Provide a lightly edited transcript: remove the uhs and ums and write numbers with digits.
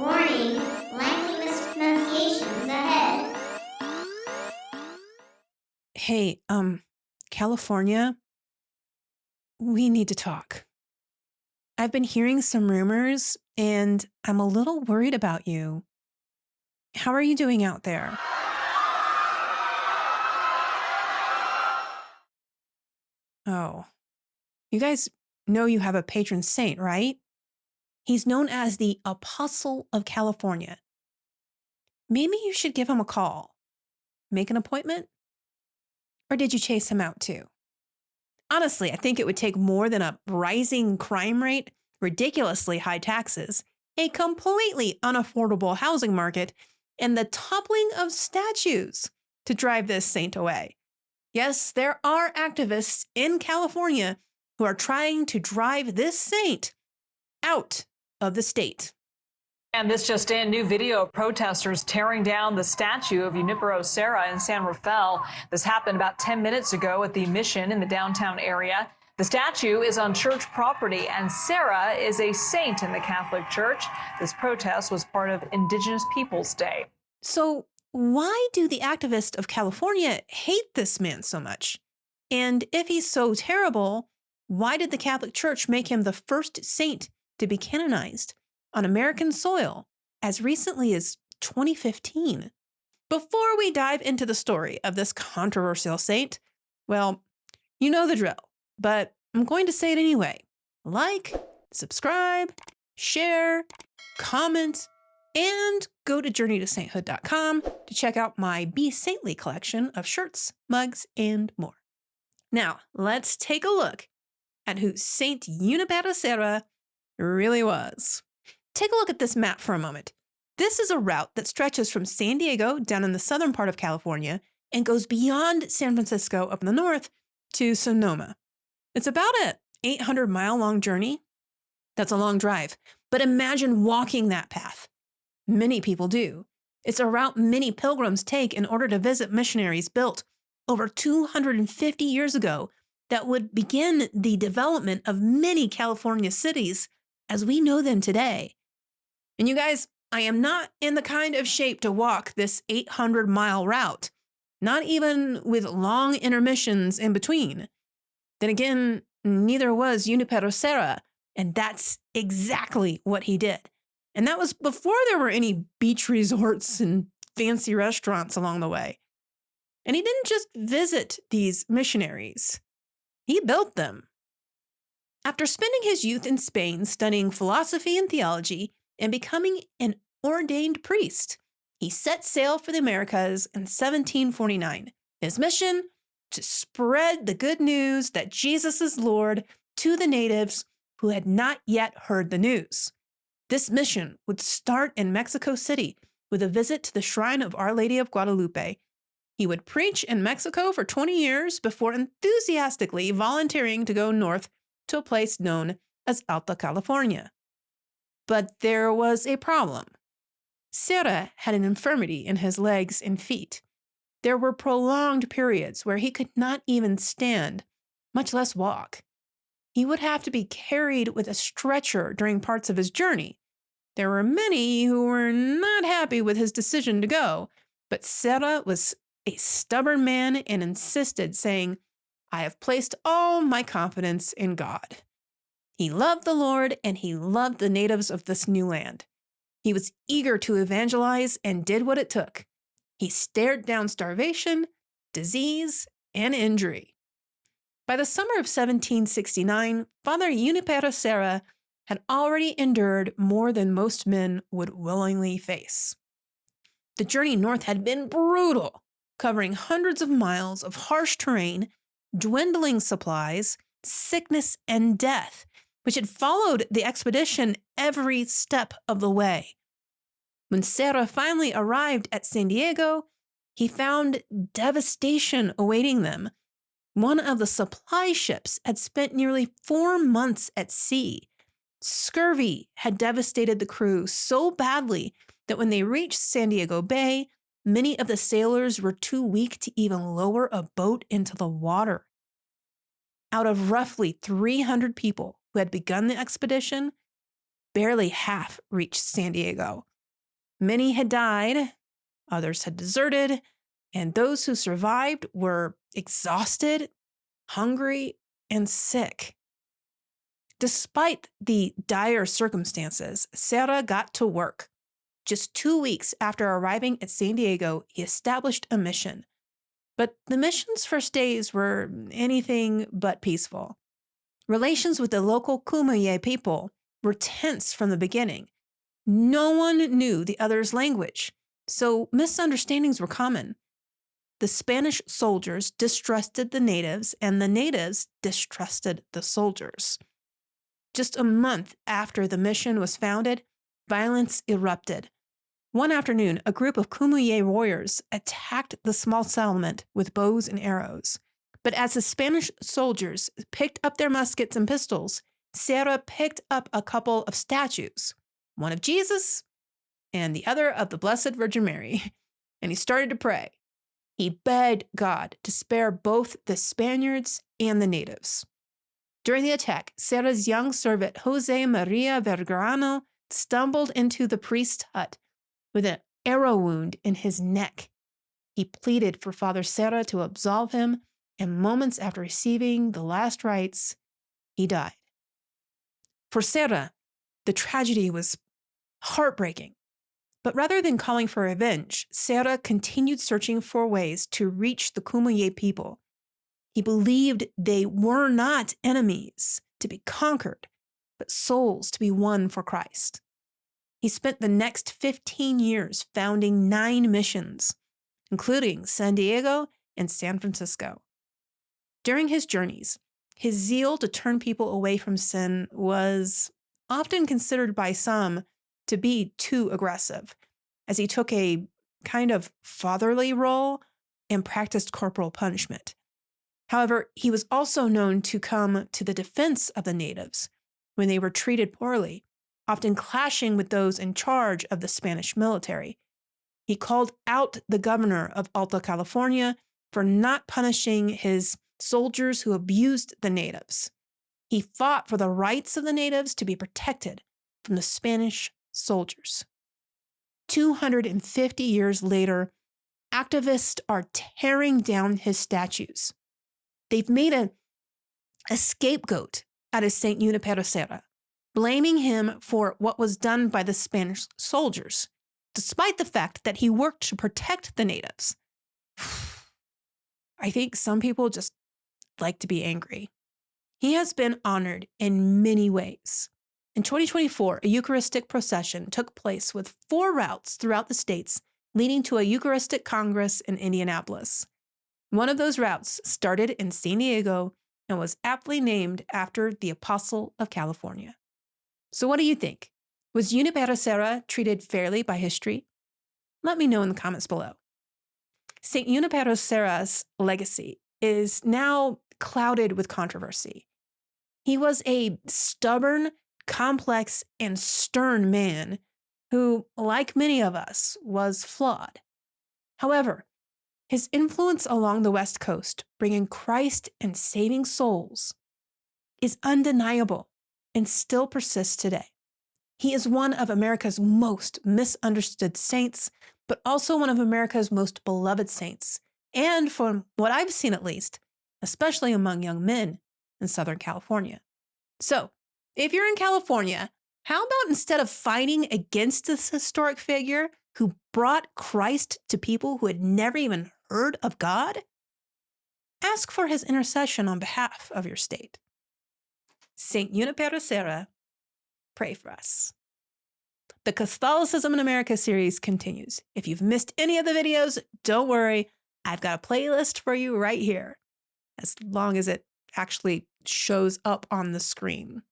Warning, likely mispronunciations ahead. Hey, California, we need to talk. I've been hearing some rumors and I'm a little worried about you. How are you doing out there? Oh, you guys know you have a patron saint, right? He's known as the Apostle of California. Maybe you should give him a call. Make an appointment? Or did you chase him out too? Honestly, I think it would take more than a rising crime rate, ridiculously high taxes, a completely unaffordable housing market, and the toppling of statues to drive this saint away. Yes, there are activists in California who are trying to drive this saint out of the state. And this just in, new video of protesters tearing down the statue of Junípero Serra in San Rafael. This happened about 10 minutes ago at the Mission in the downtown area. The statue is on church property, and Serra is a saint in the Catholic Church. This protest was part of Indigenous Peoples Day. So why do the activists of California hate this man so much? And if he's so terrible, why did the Catholic Church make him the first saint to be canonized on American soil as recently as 2015? Before we dive into the story of this controversial saint, well, you know the drill, but I'm going to say it anyway. Like, subscribe, share, comment, and go to journeytosainthood.com to check out my Be Saintly collection of shirts, mugs, and more. Now, let's take a look at who Saint Junípero Serra really was. Take a look at this map for a moment. This is a route that stretches from San Diego down in the southern part of California and goes beyond San Francisco up in the north to Sonoma. It's about an 800-mile-long journey. That's a long drive, but imagine walking that path. Many people do. It's a route many pilgrims take in order to visit missionaries built over 250 years ago that would begin the development of many California cities as we know them today. And you guys, I am not in the kind of shape to walk this 800-mile route, not even with long intermissions in between. Then again, neither was Junípero Serra, and that's exactly what he did. And that was before there were any beach resorts and fancy restaurants along the way. And he didn't just visit these missionaries. He built them. After spending his youth in Spain studying philosophy and theology and becoming an ordained priest, he set sail for the Americas in 1749. His mission? To spread the good news that Jesus is Lord to the natives who had not yet heard the news. This mission would start in Mexico City with a visit to the shrine of Our Lady of Guadalupe. He would preach in Mexico for 20 years before enthusiastically volunteering to go north to a place known as Alta California. But there was a problem. Serra had an infirmity in his legs and feet. There were prolonged periods where he could not even stand, much less walk. He would have to be carried with a stretcher during parts of his journey. There were many who were not happy with his decision to go, but Serra was a stubborn man and insisted, saying, "I have placed all my confidence in God." He loved the Lord and he loved the natives of this new land. He was eager to evangelize and did what it took. He stared down starvation, disease, and injury. By the summer of 1769, Father Junípero Serra had already endured more than most men would willingly face. The journey north had been brutal, covering hundreds of miles of harsh terrain, dwindling supplies, sickness, and death, which had followed the expedition every step of the way. When Serra finally arrived at San Diego, he found devastation awaiting them. One of the supply ships had spent nearly 4 months at sea. Scurvy had devastated the crew so badly that when they reached San Diego Bay, many of the sailors were too weak to even lower a boat into the water. Out of roughly 300 people who had begun the expedition, barely half reached San Diego. Many had died, others had deserted, and those who survived were exhausted, hungry, and sick. Despite the dire circumstances, Serra got to work. Just 2 weeks after arriving at San Diego, he established a mission. But the mission's first days were anything but peaceful. Relations with the local Cumuye people were tense from the beginning. No one knew the other's language, so misunderstandings were common. The Spanish soldiers distrusted the natives, and the natives distrusted the soldiers. Just a month after the mission was founded, violence erupted. One afternoon, a group of Cumuye warriors attacked the small settlement with bows and arrows. But as the Spanish soldiers picked up their muskets and pistols, Serra picked up a couple of statues, one of Jesus and the other of the Blessed Virgin Mary, and he started to pray. He begged God to spare both the Spaniards and the natives. During the attack, Serra's young servant, Jose Maria Vergarano, stumbled into the priest's hut with an arrow wound in his neck. He pleaded for Father Serra to absolve him, and moments after receiving the last rites, he died. For Serra, the tragedy was heartbreaking. But rather than calling for revenge, Serra continued searching for ways to reach the Cumuye people. He believed they were not enemies to be conquered, but souls to be won for Christ. He spent the next 15 years founding 9 missions, including San Diego and San Francisco. During his journeys, his zeal to turn people away from sin was often considered by some to be too aggressive, as he took a kind of fatherly role and practiced corporal punishment. However, he was also known to come to the defense of the natives when they were treated poorly, often clashing with those in charge of the Spanish military. He called out the governor of Alta California for not punishing his soldiers who abused the natives. He fought for the rights of the natives to be protected from the Spanish soldiers. 250 years later, activists are tearing down his statues. They've made a scapegoat out of St. Junípero Serra, blaming him for what was done by the Spanish soldiers, despite the fact that he worked to protect the natives. I think some people just like to be angry. He has been honored in many ways. In 2024, a Eucharistic procession took place with 4 routes throughout the states, leading to a Eucharistic Congress in Indianapolis. One of those routes started in San Diego and was aptly named after the Apostle of California. So what do you think? Was Junípero Serra treated fairly by history? Let me know in the comments below. St. Junípero Serra's legacy is now clouded with controversy. He was a stubborn, complex, and stern man who, like many of us, was flawed. However, his influence along the West Coast, bringing Christ and saving souls, is undeniable and still persists today. He is one of America's most misunderstood saints, but also one of America's most beloved saints, and from what I've seen at least, especially among young men in Southern California. So, if you're in California, how about instead of fighting against this historic figure who brought Christ to people who had never even heard of God, ask for his intercession on behalf of your state. St. Junípero Serra, pray for us. The Catholicism in America series continues. If you've missed any of the videos, don't worry. I've got a playlist for you right here, as long as it actually shows up on the screen.